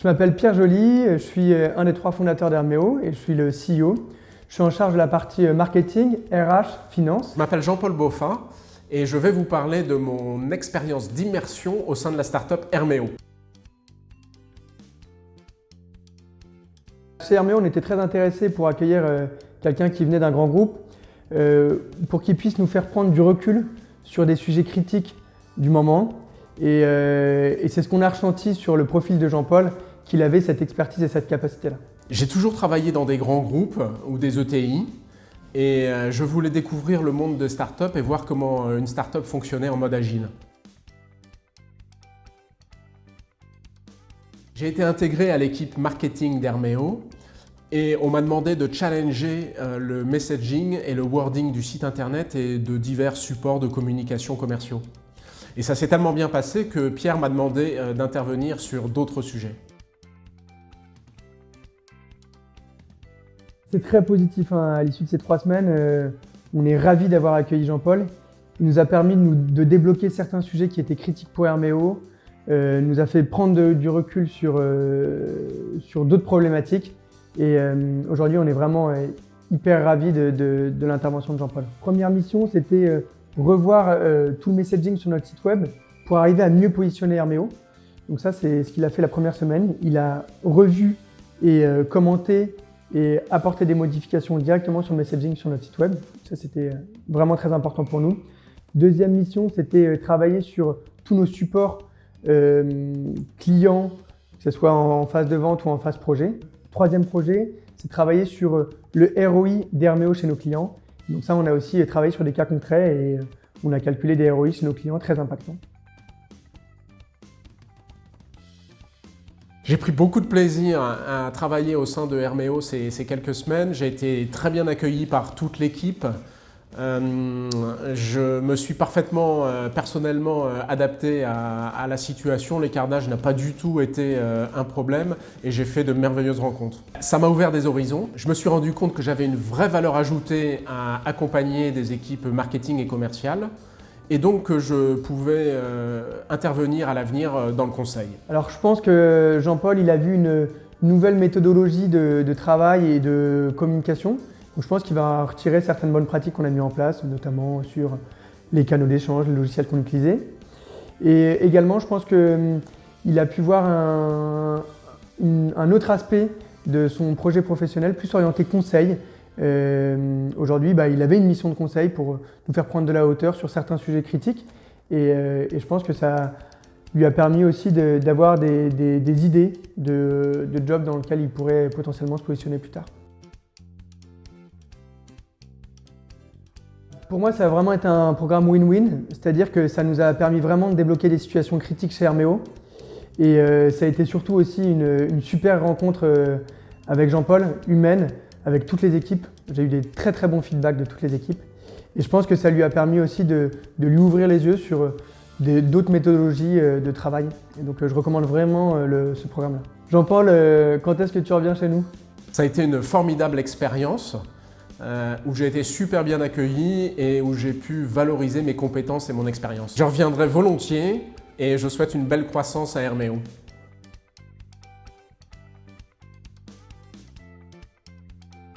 Je m'appelle Pierre Joly, je suis un des 3 fondateurs d'Herméo et je suis le CEO. Je suis en charge de la partie marketing, RH, finance. Je m'appelle Jean-Paul Boffin et je vais vous parler de mon expérience d'immersion au sein de la startup Herméo. Chez Herméo, on était très intéressés pour accueillir quelqu'un qui venait d'un grand groupe, pour qu'il puisse nous faire prendre du recul sur des sujets critiques du moment. Et c'est ce qu'on a ressenti sur le profil de Jean-Paul, qu'il avait cette expertise et cette capacité-là. J'ai toujours travaillé dans des grands groupes ou des ETI et je voulais découvrir le monde de start-up et voir comment une start-up fonctionnait en mode agile. J'ai été intégré à l'équipe marketing d'Herméo et on m'a demandé de challenger le messaging et le wording du site internet et de divers supports de communication commerciaux. Et ça s'est tellement bien passé que Pierre m'a demandé d'intervenir sur d'autres sujets. C'est très positif à l'issue de ces 3 semaines. On est ravis d'avoir accueilli Jean-Paul. Il nous a permis de débloquer certains sujets qui étaient critiques pour Herméo. Nous a fait prendre du recul sur d'autres problématiques. Et aujourd'hui, on est vraiment hyper ravis de l'intervention de Jean-Paul. Première mission, c'était revoir tout le messaging sur notre site web pour arriver à mieux positionner Herméo. Donc ça, c'est ce qu'il a fait la première semaine. Il a revu et commenté et apporter des modifications directement sur le messaging sur notre site web. Ça, c'était vraiment très important pour nous. Deuxième mission, c'était travailler sur tous nos supports clients, que ce soit en phase de vente ou en phase projet. Troisième projet, c'est travailler sur le ROI d'Herméo chez nos clients. Donc ça, on a aussi travaillé sur des cas concrets et on a calculé des ROI chez nos clients très impactants. J'ai pris beaucoup de plaisir à travailler au sein de Herméo ces quelques semaines. J'ai été très bien accueilli par toute l'équipe. Je me suis parfaitement, personnellement adapté à la situation. L'écart d'âge n'a pas du tout été un problème et j'ai fait de merveilleuses rencontres. Ça m'a ouvert des horizons. Je me suis rendu compte que j'avais une vraie valeur ajoutée à accompagner des équipes marketing et commerciales. Et donc que je pouvais intervenir à l'avenir dans le conseil. Alors je pense que Jean-Paul, il a vu une nouvelle méthodologie de travail et de communication. Donc je pense qu'il va retirer certaines bonnes pratiques qu'on a mises en place, notamment sur les canaux d'échange, les logiciels qu'on utilisait. Et également, je pense qu'il a pu voir un autre aspect de son projet professionnel, plus orienté conseil. Aujourd'hui, il avait une mission de conseil pour nous faire prendre de la hauteur sur certains sujets critiques et je pense que ça lui a permis aussi d'avoir des idées de jobs dans lesquels il pourrait potentiellement se positionner plus tard. Pour moi, ça a vraiment été un programme win-win, c'est-à-dire que ça nous a permis vraiment de débloquer des situations critiques chez Herméo et ça a été surtout aussi une super rencontre avec Jean-Paul, humaine, avec toutes les équipes. J'ai eu des très très bons feedbacks de toutes les équipes et je pense que ça lui a permis aussi de lui ouvrir les yeux sur d'autres méthodologies de travail. Et donc je recommande vraiment ce programme-là. Jean-Paul, quand est-ce que tu reviens chez nous? Ça a été une formidable expérience où j'ai été super bien accueilli et où j'ai pu valoriser mes compétences et mon expérience. Je reviendrai volontiers et je souhaite une belle croissance à Herméo.